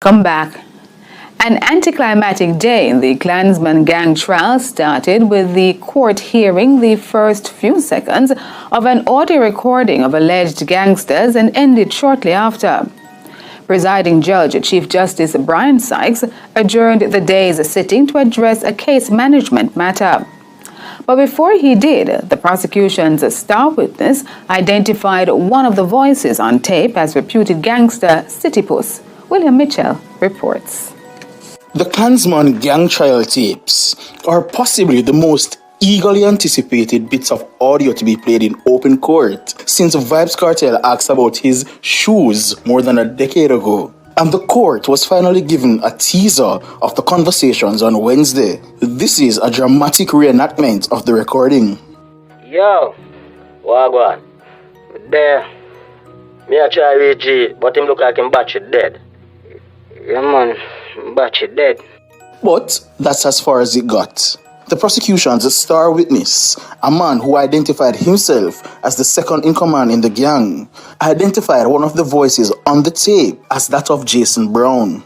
Come back. An anticlimactic day in the Klansman gang trial started with the court hearing the first few seconds of an audio recording of alleged gangsters and ended shortly after. Presiding Judge Chief Justice Brian Sykes adjourned the day's sitting to address a case management matter. But before he did, the prosecution's star witness identified one of the voices on tape as reputed gangster City Puss. William Mitchell reports. The Klansman gang trial tapes are possibly the most eagerly anticipated bits of audio to be played in open court since vybz Kartel asked about his shoes more than a decade ago. And the court was finally given a teaser of the conversations on Wednesday. This is a dramatic reenactment of the recording. Yo, wagwan. There. Me a try with G, but him look like him battery dead. Yeah man, battery dead. But that's as far as it got. The prosecution's star witness, a man who identified himself as the second in command in the gang, identified one of the voices on the tape as that of Jason Brown.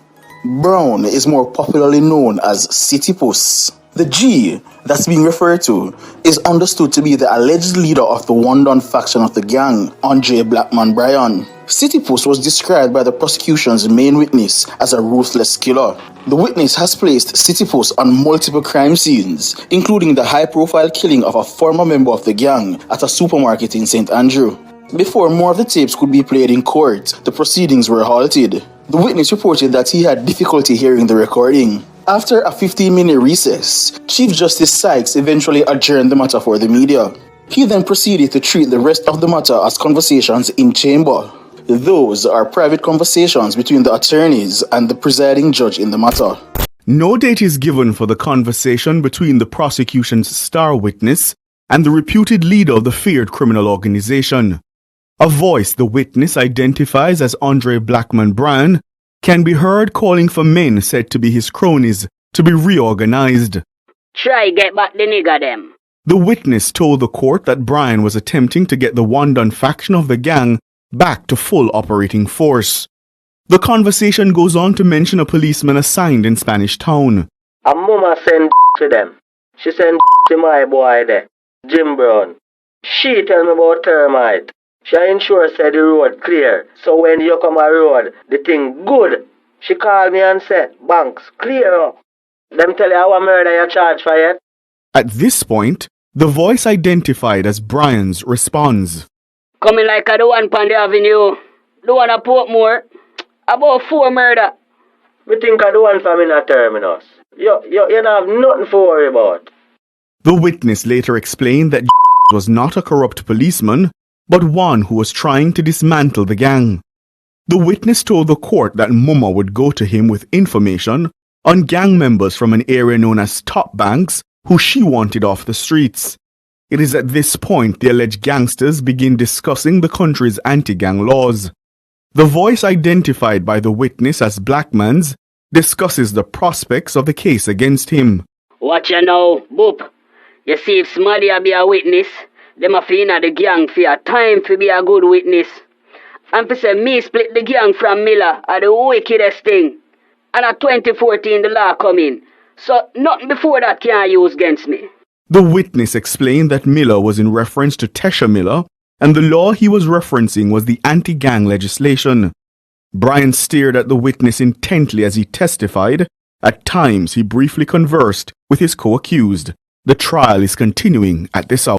Brown is more popularly known as City Puss. The G that's being referred to is understood to be the alleged leader of the one-done faction of the gang, Andre Blackman Bryan. City Puss was described by the prosecution's main witness as a ruthless killer. The witness has placed City Puss on multiple crime scenes, including the high-profile killing of a former member of the gang at a supermarket in St. Andrew. Before more of the tapes could be played in court, the proceedings were halted. The witness reported that he had difficulty hearing the recording. After a 15-minute recess, Chief Justice Sykes eventually adjourned the matter for the media. He then proceeded to treat the rest of the matter as conversations in chamber. Those are private conversations between the attorneys and the presiding judge in the matter. No date is given for the conversation between the prosecution's star witness and the reputed leader of the feared criminal organization. A voice the witness identifies as Andre Blackman Bryan can be heard calling for men said to be his cronies to be reorganized. Try get back the nigger them. The witness told the court that Bryan was attempting to get the one-done faction of the gang back to full operating force. The conversation goes on to mention a policeman assigned in Spanish Town. A mama send to them. She send to my boy there, Jim Brown. She tell me about termite. She ensure said the road clear. So when you come a road, the thing good. She call me and say, banks clear up. Them tell you what murder you charge for yet? At this point, the voice identified as Bryan's responds. Coming like a the one on the avenue. The one at Portmore. About 4 murder. We think I the one from in a terminus. You don't have nothing to worry about. The witness later explained that was not a corrupt policeman, but one who was trying to dismantle the gang. The witness told the court that Mumma would go to him with information on gang members from an area known as Top Banks who she wanted off the streets. It is at this point the alleged gangsters begin discussing the country's anti-gang laws. The voice identified by the witness as Blackman's discusses the prospects of the case against him. Watch you now, Boop. You see if somebody be a witness, them a fi inna the gang for a time to be a good witness. And for say me split the gang from Miller are the wickedest thing. And at 2014 the law come in. So nothing before that can use against me. The witness explained that Miller was in reference to Tesha Miller, and the law he was referencing was the anti-gang legislation. Bryan stared at the witness intently as he testified. At times he briefly conversed with his co-accused. The trial is continuing at this hour.